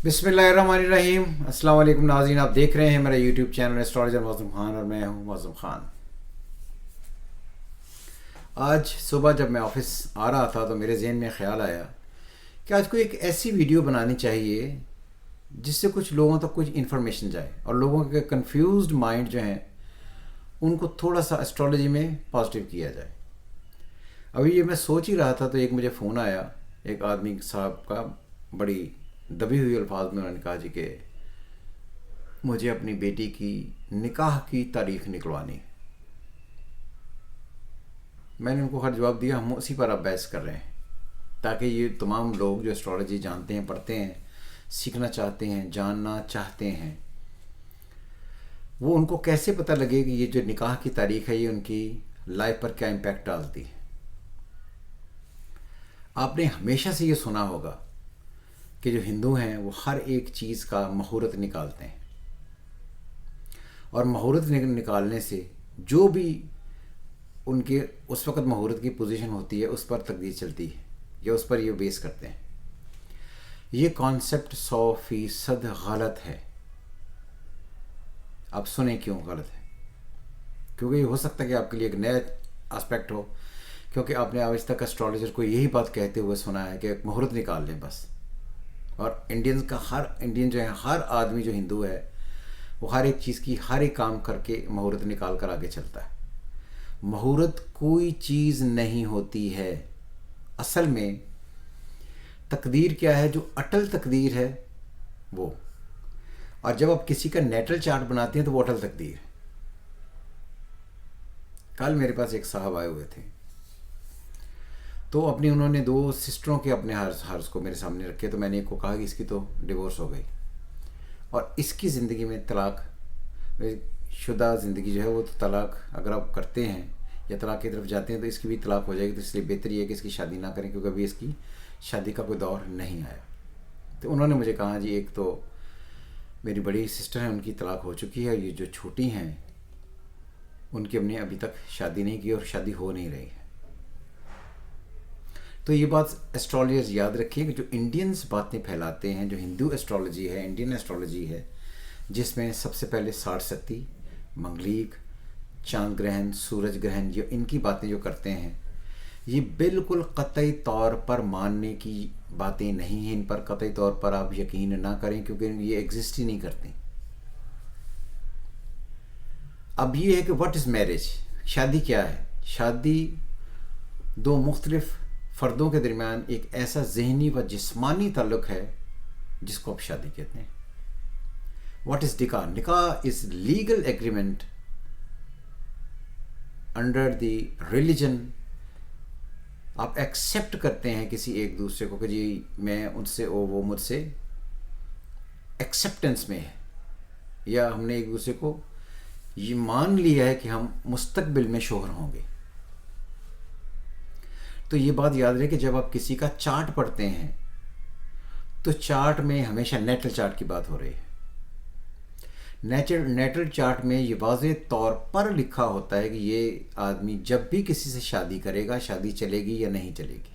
बिस्मिल्लाहिर्रहमानिर्रहीम। अस्सलाम वालेकुम नाज़रीन, आप देख रहे हैं मेरा यूट्यूब चैनल एस्ट्रोलॉजर मौज़ूम खान और मैं हूं मौज़ूम खान। आज सुबह जब मैं ऑफिस आ रहा था तो मेरे जहन में ख़्याल आया कि आज कोई एक ऐसी वीडियो बनानी चाहिए जिससे कुछ लोगों तक कुछ इन्फॉर्मेशन जाए और लोगों के कंफ्यूज्ड माइंड जो हैं उनको थोड़ा सा एस्ट्रोलॉजी में पॉजिटिव किया जाए। अभी ये मैं सोच ही रहा था तो एक मुझे फ़ोन आया एक आदमी साहब का, बड़ी दबी हुई अल्फाज में उन्होंने कहा जी कि मुझे अपनी बेटी की निकाह की तारीख निकलवानी है। मैंने उनको हर जवाब दिया, हम उसी पर अब बहस कर रहे हैं ताकि ये तमाम लोग जो एस्ट्रोलॉजी जानते हैं, पढ़ते हैं, सीखना चाहते हैं, जानना चाहते हैं, वो उनको कैसे पता लगे कि ये जो निकाह की तारीख है ये उनकी लाइफ पर क्या इम्पैक्ट डालती है। आपने हमेशा से ये सुना होगा कि जो हिंदू हैं वो हर एक चीज़ का मुहूर्त निकालते हैं और मुहूर्त निकालने से जो भी उनके उस वक़्त मुहूर्त की पोजीशन होती है उस पर तकदीर चलती है या उस पर ये बेस करते हैं। ये कॉन्सेप्ट 100% गलत है। आप सुने क्यों गलत है? क्योंकि ये हो सकता है कि आपके लिए एक नया एस्पेक्ट हो, क्योंकि आपने आज तक एस्ट्रोलॉजर को यही बात कहते हुए सुना है कि मुहूर्त निकाल लें बस। और हर इंडियन जो है, हर आदमी जो हिंदू है वो हर एक चीज़ की हर एक काम करके मुहूर्त निकाल कर आगे चलता है। मुहूर्त कोई चीज़ नहीं होती है। असल में तकदीर क्या है? जो अटल तकदीर है वो। और जब आप किसी का नेटल चार्ट बनाते हैं तो वो अटल तकदीर है। कल मेरे पास एक साहब आए हुए थे तो उन्होंने 2 सिस्टरों के अपने हार्स को मेरे सामने रखे। तो मैंने एक को कहा कि इसकी तो डिवोर्स हो गई और इसकी ज़िंदगी में तलाक शुदा ज़िंदगी जो है वो तो तलाक अगर आप करते हैं या तलाक की तरफ जाते हैं तो इसकी भी तलाक हो जाएगी। तो इसलिए बेहतर ये है कि इसकी शादी ना करें क्योंकि अभी इसकी शादी का कोई दौर नहीं आया। तो उन्होंने मुझे कहा जी एक तो मेरी बड़ी सिस्टर है, उनकी तलाक हो चुकी है, ये जो छोटी हैं उनकी हमने अभी तक शादी नहीं की और शादी हो नहीं रही है। तो ये बात एस्ट्रोलॉजर्स याद रखिए कि जो इंडियंस बातें फैलाते हैं, जो हिंदू एस्ट्रोलॉजी है, इंडियन एस्ट्रोलॉजी है, जिसमें सबसे पहले साढ़सती, मंगलीक, चांद ग्रहण, सूरज ग्रहण, ये इनकी बातें जो करते हैं ये बिल्कुल कतई तौर पर मानने की बातें नहीं हैं। इन पर कतई तौर पर आप यकीन ना करें क्योंकि ये एग्जिस्ट ही नहीं करती। अब ये है कि व्हाट इज़ मैरिज? शादी क्या है? शादी 2 मुख्तलिफ फ़र्दों के दरमियान एक ऐसा ज़हनी व जिस्मानी ताल्लुक़ है जिसको आप शादी कहते हैं। व्हाट इज़ निकाह? निकाह is legal agreement under the religion. आप एक्सेप्ट करते हैं किसी एक दूसरे को कि जी मैं उनसे वो मुझसे एक्सेप्टेंस में है, या हमने एक दूसरे को ये मान लिया है कि हम मुस्तकबिल में शोहर होंगे। तो ये बात याद रहे कि जब आप किसी का चार्ट पढ़ते हैं तो चार्ट में हमेशा नेटल चार्ट की बात हो रही है। नेटल चार्ट में ये वाज़ेह तौर पर लिखा होता है कि ये आदमी जब भी किसी से शादी करेगा शादी चलेगी या नहीं चलेगी।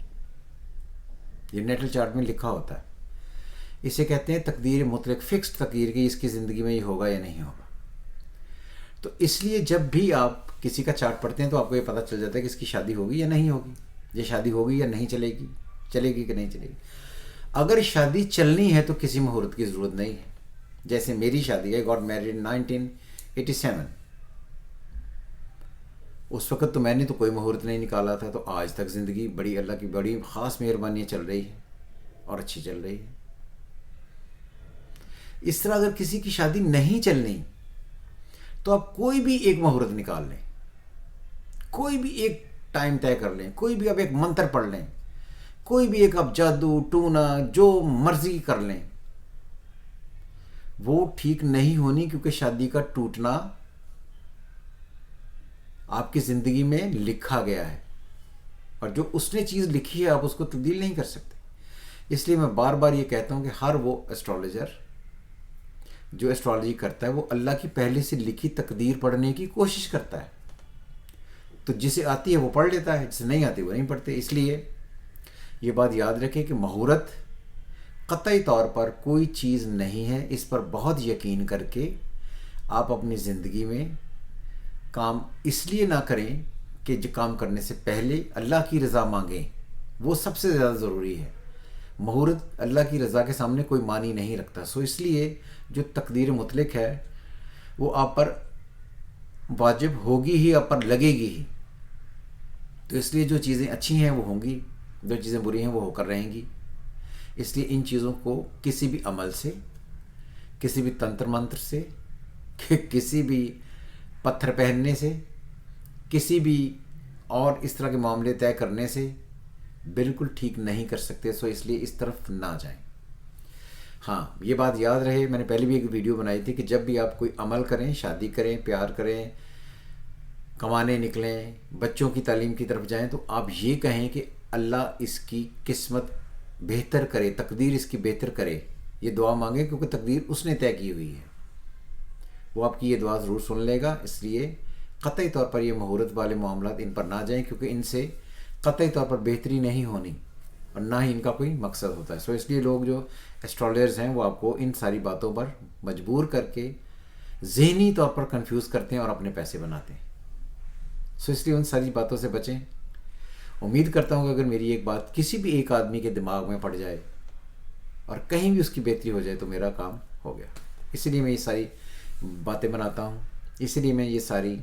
ये नेटल चार्ट में लिखा होता है। इसे कहते हैं तकदीर मुतलक, फिक्स्ड तकदीर की इसकी ज़िंदगी में ये होगा या नहीं होगा। तो इसलिए जब भी आप किसी का चार्ट पढ़ते हैं तो आपको ये पता चल जाता है कि इसकी शादी होगी या नहीं होगी, ये शादी होगी या नहीं चलेगी, चलेगी कि नहीं चलेगी। अगर शादी चलनी है तो किसी मुहूर्त की ज़रूरत नहीं है। जैसे मेरी शादी है, गॉट मैरिड 1987। उस वक़्त तो मैंने तो कोई मुहूर्त नहीं निकाला था, तो आज तक ज़िंदगी बड़ी अल्लाह की बड़ी ख़ास मेहरबानी चल रही है और अच्छी चल रही है। इस तरह अगर किसी की शादी नहीं चलनी तो आप कोई भी एक मुहूर्त निकाल लें, कोई भी एक टाइम तय कर लें, कोई भी आप एक मंत्र पढ़ लें, कोई भी एक आप जादू टूना जो मर्जी कर लें, वो ठीक नहीं होनी क्योंकि शादी का टूटना आपकी ज़िंदगी में लिखा गया है और जो उसने चीज़ लिखी है आप उसको तब्दील नहीं कर सकते। इसलिए मैं बार बार ये कहता हूँ कि हर वो एस्ट्रोलॉजर जो एस्ट्रोलॉजी करता है वो अल्लाह की पहले से लिखी तकदीर पढ़ने की कोशिश करता है। तो जिसे आती है वो पढ़ लेता है, जिसे नहीं आती वो नहीं पढ़ते। इसलिए ये बात याद रखें कि मुहूर्त قطعی طور پر کوئی چیز نہیں ہے، اس پر بہت یقین کر کے آپ اپنی زندگی میں کام اس لیے نہ کریں کہ جو کام کرنے سے پہلے اللہ کی رضا مانگیں، وہ سب سے زیادہ ضروری ہے۔ مہورت اللہ کی رضا کے سامنے کوئی معنی نہیں رکھتا، سو اس لیے جو تقدیر مطلق ہے وہ آپ پر واجب ہوگی ہی، آپ پر لگے گی ہی۔ تو اس لیے جو چیزیں اچھی ہیں وہ ہوں گی، جو چیزیں بری ہیں وہ ہو کر رہیں گی۔ اس لیے ان چیزوں کو کسی بھی عمل سے، کسی بھی تنتر منتر سے، کسی بھی پتھر پہننے سے، کسی بھی اور اس طرح کے معاملے طے کرنے سے بالکل ٹھیک نہیں کر سکتے، سو اس لیے اس طرف نہ جائیں۔ ہاں یہ بات یاد رہے، میں نے پہلے بھی ایک ویڈیو بنائی تھی کہ جب بھی آپ کوئی عمل کریں، شادی کریں، پیار کریں، کمانے نکلیں، بچوں کی تعلیم کی طرف جائیں، تو آپ یہ کہیں کہ اللہ اس کی قسمت بہتر کرے، تقدیر اس کی بہتر کرے، یہ دعا مانگیں، کیونکہ تقدیر اس نے طے کی ہوئی ہے، وہ آپ کی یہ دعا ضرور سن لے گا۔ اس لیے قطعی طور پر یہ مہورت والے معاملات ان پر نہ جائیں، کیونکہ ان سے قطعی طور پر بہتری نہیں ہونی اور نہ ہی ان کا کوئی مقصد ہوتا ہے۔ سو اس لیے لوگ جو ایسٹرالوجرز ہیں وہ آپ کو ان ساری باتوں پر مجبور کر کے ذہنی طور پر کنفیوز کرتے ہیں اور اپنے پیسے بناتے ہیں۔ سو اس لیے ان ساری باتوں سے بچیں۔ امید کرتا ہوں کہ اگر میری ایک بات کسی بھی ایک آدمی کے دماغ میں پڑ جائے اور کہیں بھی اس کی بہتری ہو جائے تو میرا کام ہو گیا۔ اسی لیے میں یہ ساری باتیں بناتا ہوں، اسی لیے میں یہ ساری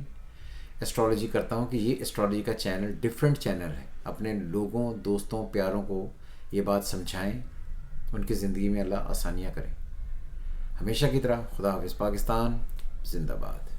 ایسٹرالوجی کرتا ہوں کہ یہ ایسٹرالوجی کا چینل ڈیفرنٹ چینل ہے۔ اپنے لوگوں، دوستوں، پیاروں کو یہ بات سمجھائیں، ان کی زندگی میں اللہ آسانیاں کریں۔ ہمیشہ کی طرح خدا حافظ۔ پاکستان زندہ باد۔